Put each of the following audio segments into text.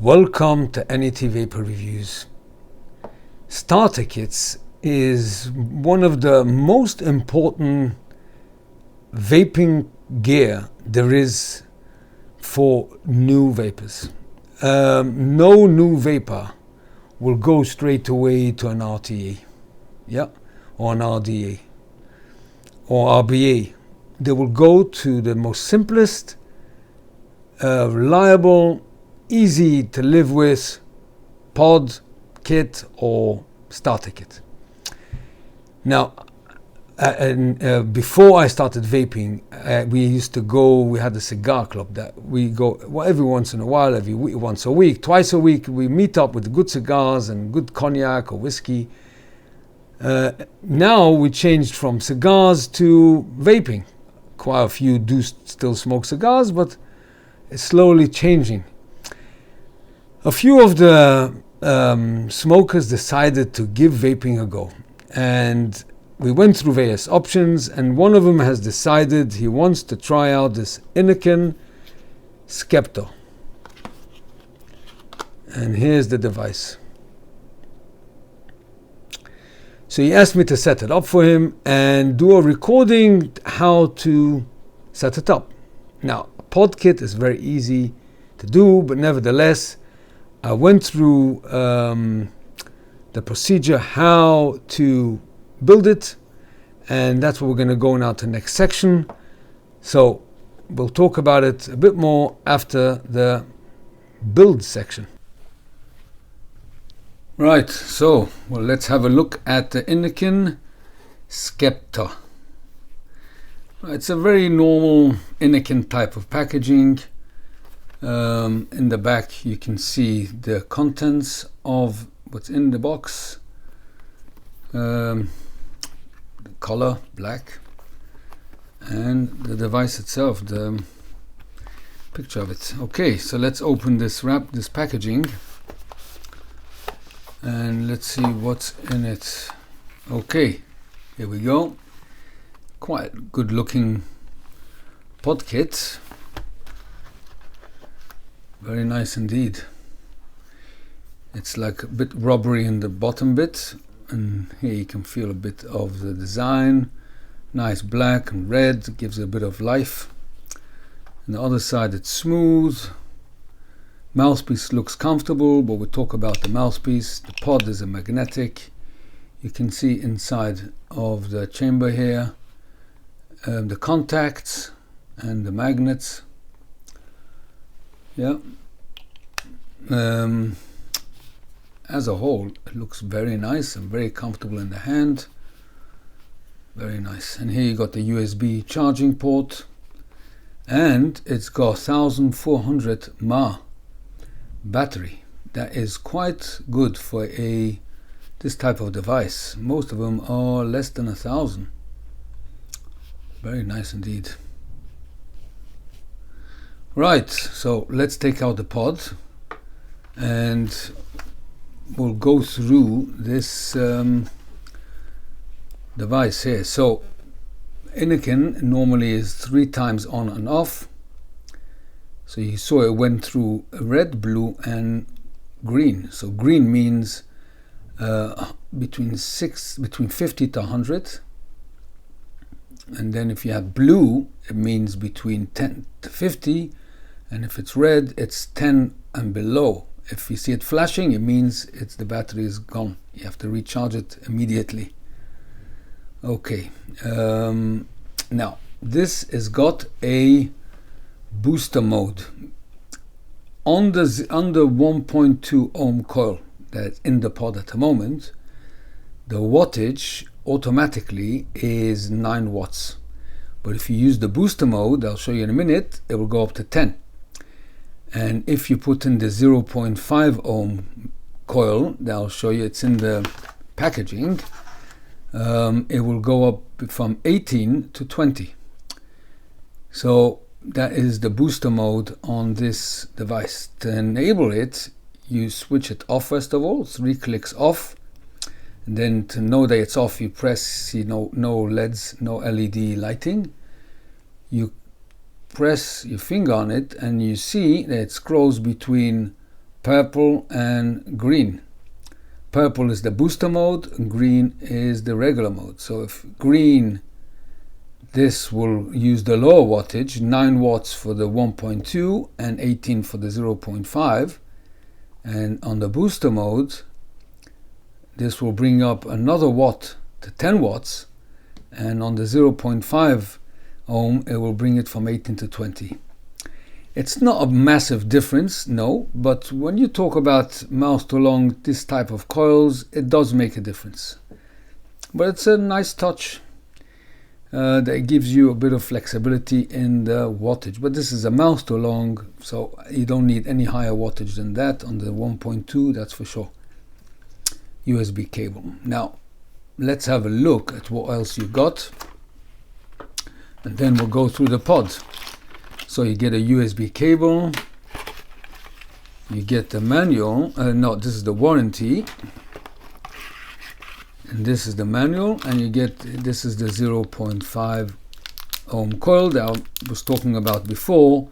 Welcome to N.E.T Vaper Reviews. Starter kits is one of the most important vaping gear there is for new vapors. No new vapor will go straight away to an RTA, or an RDA, or RBA. They will go to the most simplest, reliable, easy to live with pod kit or starter kit. Now, before I started vaping, we had a cigar club that we go every once in a while, once a week, twice a week, we meet up with good cigars and good cognac or whiskey. Now we changed from cigars to vaping. Quite a few do still smoke cigars, but it's slowly changing. A few of the smokers decided to give vaping a go, and we went through various options, and one of them has decided he wants to try out this Innokin Sceptre. And here's the device. So he asked me to set it up for him and do a recording how to set it up. Now, a pod kit is very easy to do, but nevertheless, I went through the procedure how to build it, and that's what we're going to go now to the next section. So we'll talk about it a bit more after the build section. Right, so let's have a look at the Innokin Sceptre. It's a very normal Innokin type of packaging. In the back you can see the contents of what's in the box. The color black, and the device itself, the picture of it. Okay, so let's open this packaging and let's see what's in it. Okay, here we go. Quite good looking pod kit. Very nice indeed. It's like a bit rubbery in the bottom bit, and here you can feel a bit of the design. Nice black and red, gives it a bit of life. On the other side it's smooth. Mouthpiece looks comfortable, but we'll talk about the mouthpiece. The pod is a magnetic. You can see inside of the chamber here the contacts and the magnets. Yeah. As a whole, it looks very nice and very comfortable in the hand. Very nice. And here you got the USB charging port, and it's got 1400 mAh battery. That is quite good for this type of device. Most of them are less than 1000. Very nice indeed. Right, so let's take out the pod and we'll go through this device here. So Innokin normally is 3 times on and off. So you saw it went through red, blue and green. So green means between 50 to 100. And then if you have blue, it means between 10 to 50. And if it's red, it's 10 and below. If you see it flashing, it means the battery is gone. You have to recharge it immediately. Okay. Now, this has got a booster mode. On the 1.2 ohm coil that's in the pod at the moment, the wattage automatically is 9 watts. But if you use the booster mode, I'll show you in a minute, it will go up to 10. And if you put in the 0.5 ohm coil, that I'll show you, it's in the packaging, it will go up from 18 to 20. So that is the booster mode on this device. To enable it, you switch it off first of all, 3 clicks off. And then to know that it's off, you press, see no LEDs, no LED lighting. You press your finger on it and you see that it scrolls between purple and green. Purple is the booster mode, and green is the regular mode. So if green, this will use the lower wattage, 9 watts for the 1.2 and 18 for the 0.5. And on the booster mode, this will bring up another watt to 10 watts. And on the 0.5 ohm, it will bring it from 18 to 20. It's not a massive difference, no, but when you talk about mouth to lung, this type of coils, it does make a difference. But it's a nice touch that gives you a bit of flexibility in the wattage. But this is a mouth to lung, so you don't need any higher wattage than that on the 1.2, that's for sure. USB cable. Now, let's have a look at what else you got, and then we'll go through the pod. So you get a USB cable, you get the manual, no, this is the warranty, and this is the manual, and you get, this is the 0.5 ohm coil that I was talking about before,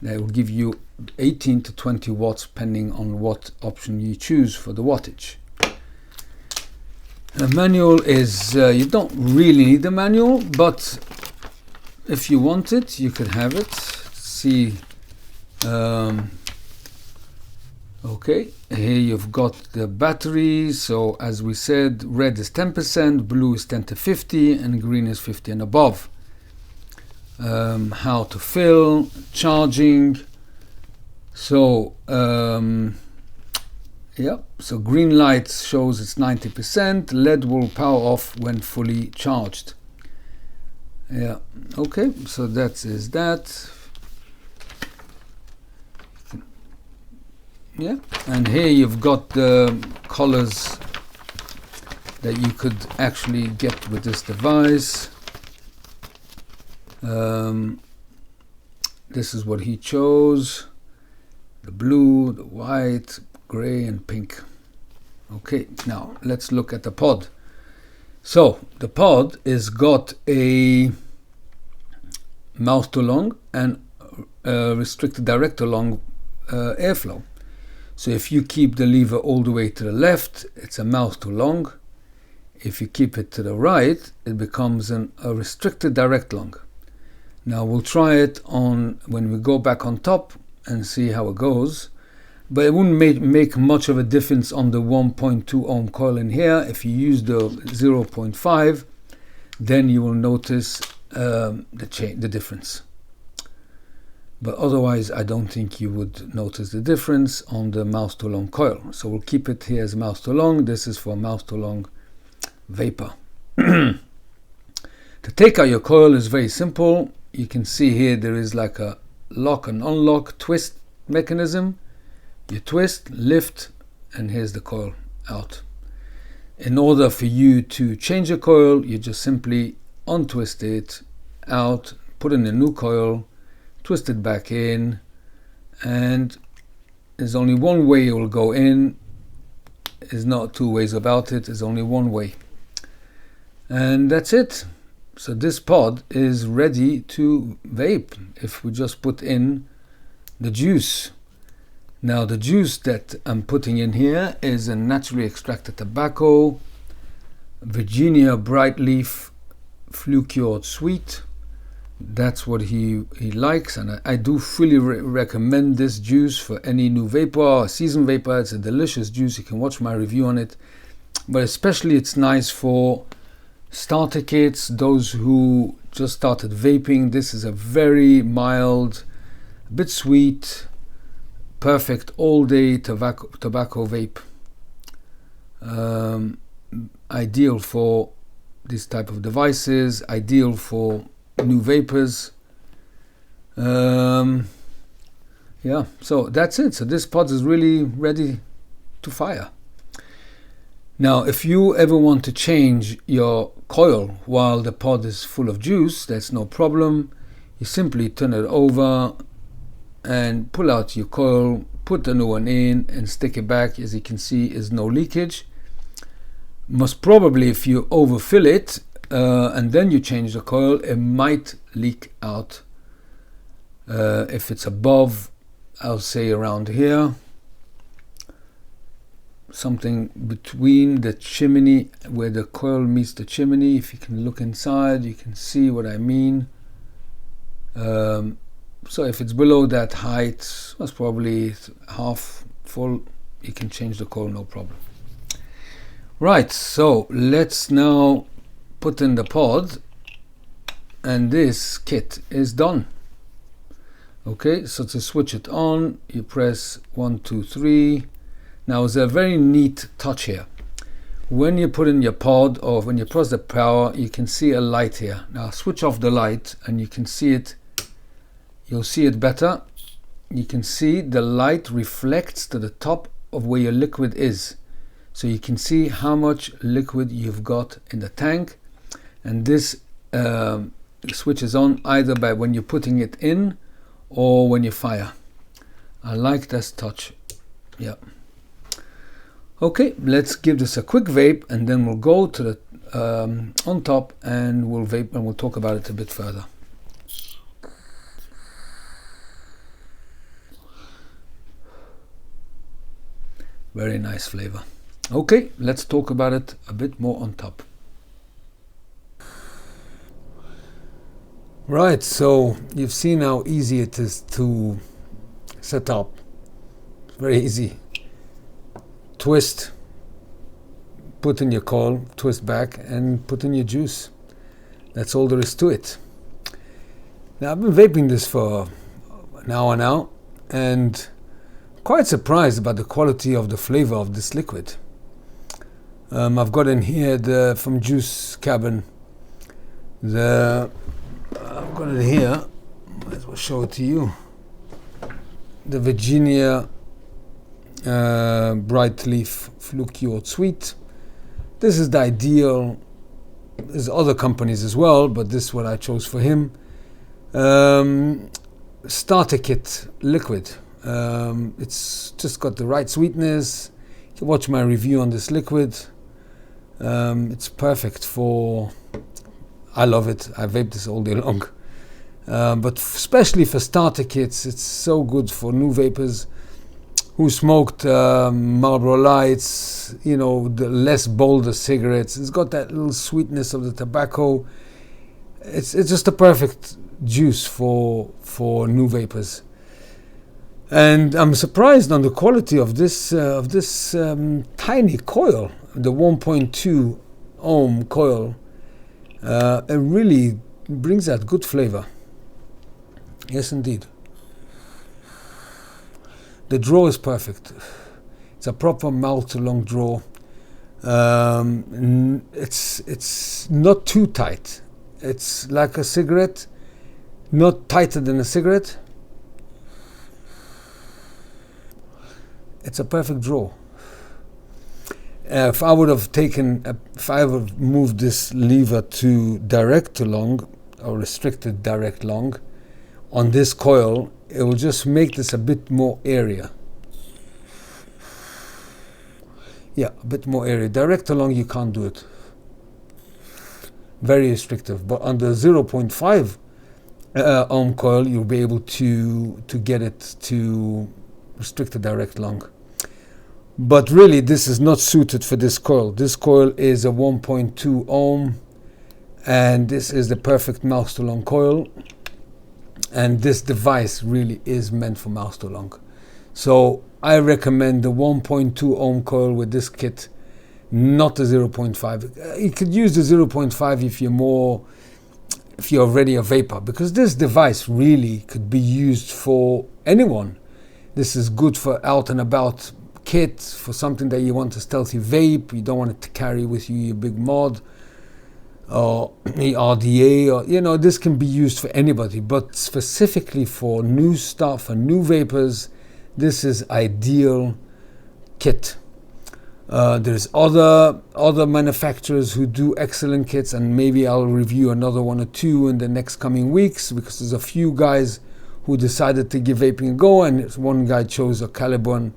that will give you 18 to 20 watts depending on what option you choose for the wattage. The manual is, you don't really need the manual, but if you want it, you could have it. See, okay, here you've got the battery. So as we said, red is 10%, blue is 10 to 50, and green is 50 and above. How to fill, charging. So, yeah, so green light shows it's 90%, LED will power off when fully charged. Yeah, okay, so that is that. Yeah, and here you've got the colors that you could actually get with this device. This is what he chose: the blue, the white, gray and pink. Okay, now let's look at the pod. So the pod is got a mouth to lung and restricted direct to lung airflow. So if you keep the lever all the way to the left, it's a mouth to lung. If you keep it to the right, it becomes a restricted direct lung. Now we'll try it on when we go back on top and see how it goes. But it wouldn't make much of a difference on the 1.2 ohm coil in here. If you use the 0.5, then you will notice the difference. But otherwise, I don't think you would notice the difference on the mouth to lung coil. So we'll keep it here as mouth to lung. This is for mouth to lung Vaper. To take out your coil is very simple. You can see here there is like a lock and unlock twist mechanism. You twist, lift, and here's the coil out. In order for you to change a coil, you just simply untwist it out, put in a new coil, twist it back in, and there's only one way it will go in. There's not two ways about it, there's only one way. And that's it. So this pod is ready to vape if we just put in the juice. Now the juice that I'm putting in here is a naturally extracted tobacco, Virginia bright leaf flue cured sweet. That's what he likes, and I do fully recommend this juice for any new vapor or seasoned vapor. It's a delicious juice. You can watch my review on it, but especially it's nice for starter kits, those who just started vaping. This is a very mild, a bit sweet, perfect all-day tobacco vape. Ideal for this type of devices, ideal for new vapors. Yeah, so that's it. So this pod is really ready to fire. Now, if you ever want to change your coil while the pod is full of juice, that's no problem. You simply turn it over and pull out your coil, put the new one in and stick it back. As you can see, is no leakage. Most probably if you overfill it and then you change the coil, it might leak out. If it's above, I'll say around here, something between the chimney, where the coil meets the chimney. If you can look inside, you can see what I mean. So if it's below that height, that's probably half full, you can change the coil, no problem. Right, so let's now put in the pod, and this kit is done. Okay, so to switch it on, you press 1, 2, 3. Now there's a very neat touch here. When you put in your pod, or when you press the power, you can see a light here. Now switch off the light and you can see it. You'll see it better. You can see the light reflects to the top of where your liquid is. So you can see how much liquid you've got in the tank. And this switches on either by when you're putting it in or when you fire. I like this touch. Yeah. Okay, let's give this a quick vape, and then we'll go to the on top, and we'll vape, and we'll talk about it a bit further. Very nice flavor. Okay, let's talk about it a bit more on top. Right, so you've seen how easy it is to set up. Very easy. Twist, put in your coil, twist back, and put in your juice. That's all there is to it. Now, I've been vaping this for an hour now, and quite surprised about the quality of the flavor of this liquid. I've got in here from Juice Cabin. I've got it here. Might as well show it to you. The Virginia Bright Leaf Flucured Sweet. This is the ideal. There's other companies as well, but this is what I chose for him. Starter kit liquid. It's just got the right sweetness. You can watch my review on this liquid. It's perfect for. I love it. I vape this all day long. But especially for starter kits, it's so good for new vapors who smoked Marlboro Lights, you know, the less bolder cigarettes. It's got that little sweetness of the tobacco. It's just a perfect juice for new vapors. And I'm surprised on the quality of this tiny coil, the 1.2 ohm coil. It really brings out good flavor. Yes, indeed. The draw is perfect. It's a proper mouth to long draw. It's not too tight. It's like a cigarette, not tighter than a cigarette. It's a perfect draw. If I would have moved this lever to direct to long, or restricted direct long, on this coil, it will just make this a bit more area. Yeah, a bit more area. Direct to long, you can't do it. Very restrictive. But on the 0.5 ohm coil, you'll be able to get it to restricted direct long. But really, this is not suited for this coil. This coil is a 1.2 ohm, and this is the perfect mouse to long coil. And this device really is meant for mouse to long. So I recommend the 1.2 ohm coil with this kit, not the 0.5. You could use the 0.5 if you're already a vapor, because this device really could be used for anyone. This is good for out and about kit, for something that you want a stealthy vape, you don't want it to carry with you your big mod or the RDA, or you know, this can be used for anybody, but specifically for new stuff and new vapors, this is ideal kit. There's other manufacturers who do excellent kits, and maybe I'll review another one or two in the next coming weeks, because there's a few guys who decided to give vaping a go, and one guy chose a Caliburn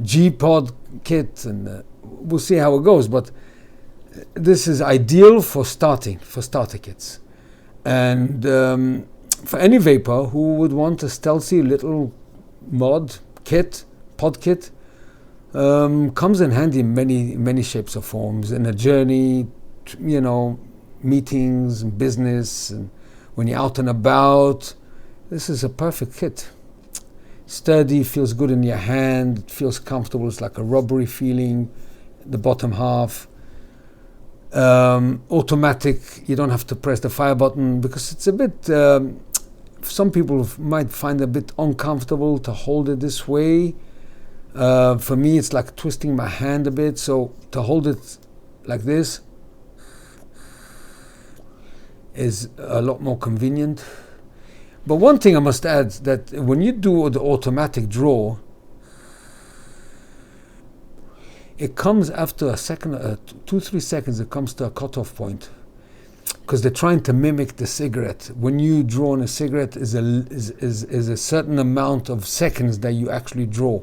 G-Pod kit, and we'll see how it goes. But this is ideal for starter kits, and for any vapor who would want a stealthy little mod kit, pod kit, Comes in handy in many shapes or forms, in a journey, meetings and business, and when you're out and about. This is a perfect kit. Sturdy, feels good in your hand, it feels comfortable, it's like a rubbery feeling, the bottom half. Automatic, you don't have to press the fire button, because it's a bit, some people might find it a bit uncomfortable to hold it this way. For me, it's like twisting my hand a bit, so to hold it like this is a lot more convenient. But one thing I must add, that when you do the automatic draw, it comes after a second, 2-3 seconds, it comes to a cutoff point, because they're trying to mimic the cigarette. When you draw on a cigarette, is a certain amount of seconds that you actually draw.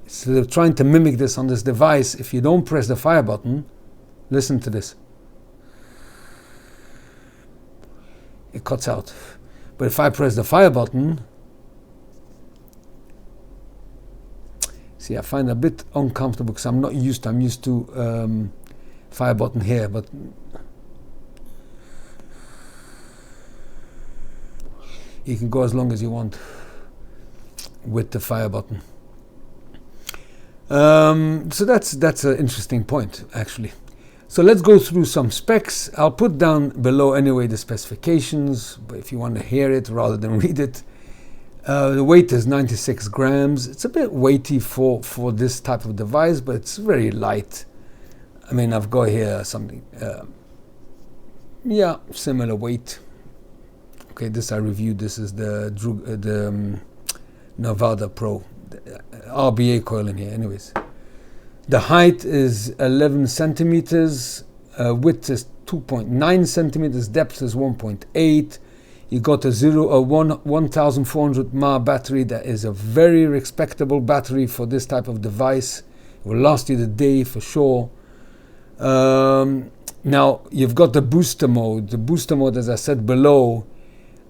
So they're trying to mimic this on this device. If you don't press the fire button, listen to this. It cuts out. But if I press the fire button, see, I find it a bit uncomfortable because I'm used to fire button here, but you can go as long as you want with the fire button. So that's an interesting point, actually. So let's go through some specs. I'll put down below anyway the specifications, but if you want to hear it rather than read it. The weight is 96 grams. It's a bit weighty for this type of device, but it's very light. I mean, I've got here something, similar weight. Okay, this I reviewed. This is the Nevada Pro, the RBA coil in here. Anyways, the height is 11 centimeters, width is 2.9 centimeters, depth is 1.8. You got a 1400 mAh battery. That is a very respectable battery for this type of device. It will last you the day for sure. Now you've got the booster mode. The booster mode, as I said below,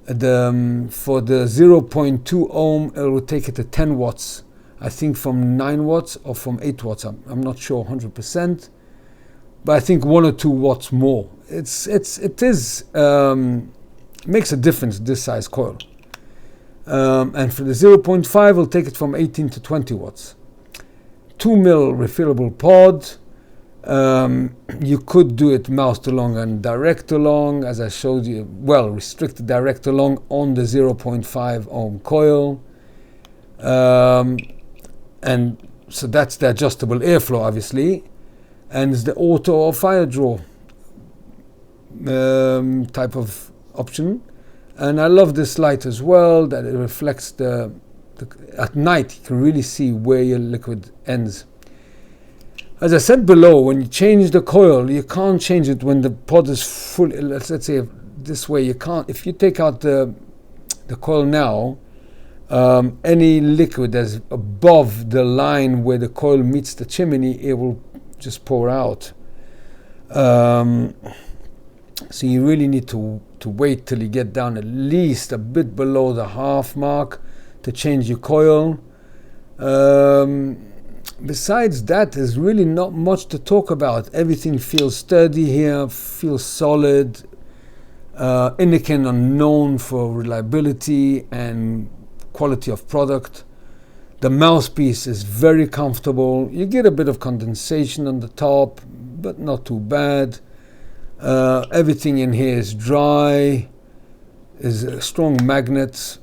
for the 0.2 ohm, it will take it to 10 watts. I think from 9 watts or from 8 watts. I'm not sure 100%, but I think 1 or 2 watts more. It makes a difference, this size coil. And for the 0.5, we'll take it from 18 to 20 watts. 2 mil refillable pod. You could do it moused along and direct along, as I showed you. Well, restricted direct along on the 0.5 ohm coil. And so that's the adjustable airflow, obviously. And it's the auto or fire draw type of option. And I love this light as well, that it reflects at night you can really see where your liquid ends. As I said below, when you change the coil, you can't change it when the pod is full. Let's say this way, you can't. If you take out the coil now, any liquid that's above the line where the coil meets the chimney, it will just pour out. So you really need to wait till you get down at least a bit below the half mark to change your coil. Besides that, there's really not much to talk about. Everything feels sturdy here, feels solid. Innokin are known for reliability and quality of product. The mouthpiece is very comfortable. You get a bit of condensation on the top, but not too bad. Everything in here is dry, is strong magnets,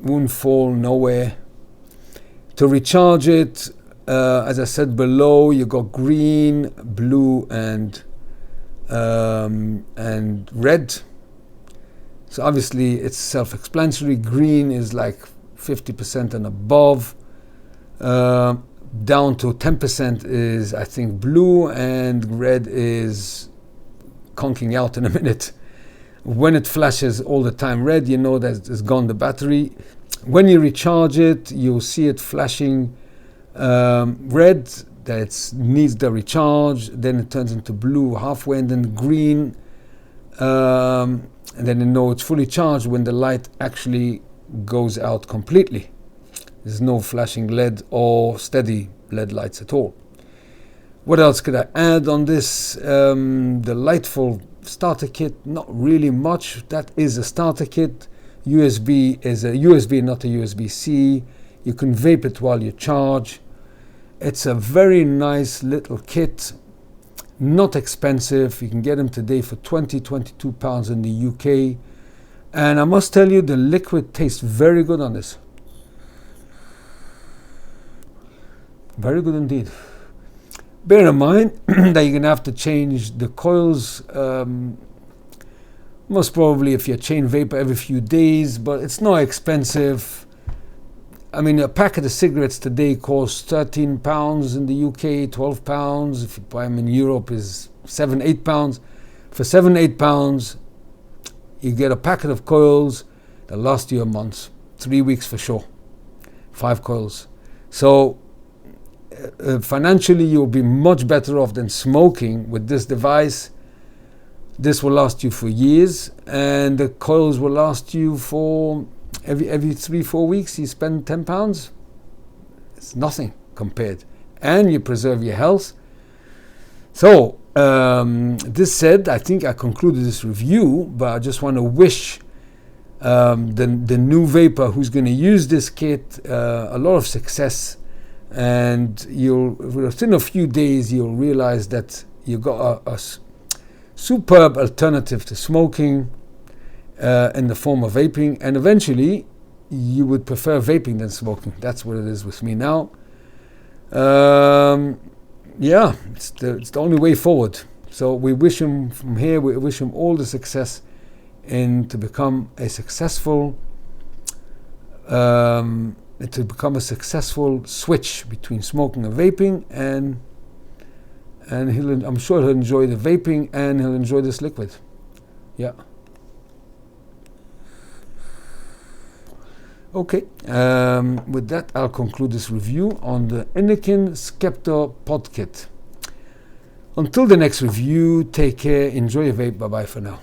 won't fall nowhere. To recharge it, as I said below, you got green, blue, and red. So obviously it's self-explanatory. Green is like 50% and above. Down to 10% is, I think, blue, and red is conking out in a minute. When it flashes all the time red, you know that it's gone the battery. When you recharge it, you'll see it flashing red, that it needs the recharge. Then it turns into blue halfway, and then green. And then you know it's fully charged when the light actually goes out completely. There's no flashing LED or steady LED lights at all. What else could I add on this? The Lightful starter kit, not really much. That is a starter kit. USB is a USB, not a USB-C. You can vape it while you charge. It's a very nice little kit, not expensive. You can get them today for £22 in the UK. And I must tell you, the liquid tastes very good on this. Very good indeed. Bear in mind that you're going to have to change the coils, most probably if you're chain vapor every few days, but it's not expensive. I mean, a packet of cigarettes today costs £13 in the UK, £12. If you buy them in Europe is £7, £8. For £7, £8, you get a packet of coils that last you a month, 3 weeks for sure, 5 coils. So financially, you'll be much better off than smoking with this device. This will last you for years, and the coils will last you for every 3-4 weeks. You spend £10. It's nothing compared, and you preserve your health. So this said, I think I concluded this review, but I just want to wish the new vapor who's going to use this kit a lot of success. And within a few days, you'll realize that you've got a superb alternative to smoking in the form of vaping, and eventually you would prefer vaping than smoking. That's what it is with me now. Yeah, it's the only way forward. So we wish him from here, we wish him all the success to become a successful switch between smoking and vaping, and I'm sure he'll enjoy the vaping and he'll enjoy this liquid. Yeah. Okay. With that, I'll conclude this review on the Innokin Sceptre Pod Kit. Until the next review, take care, enjoy your vape. Bye bye for now.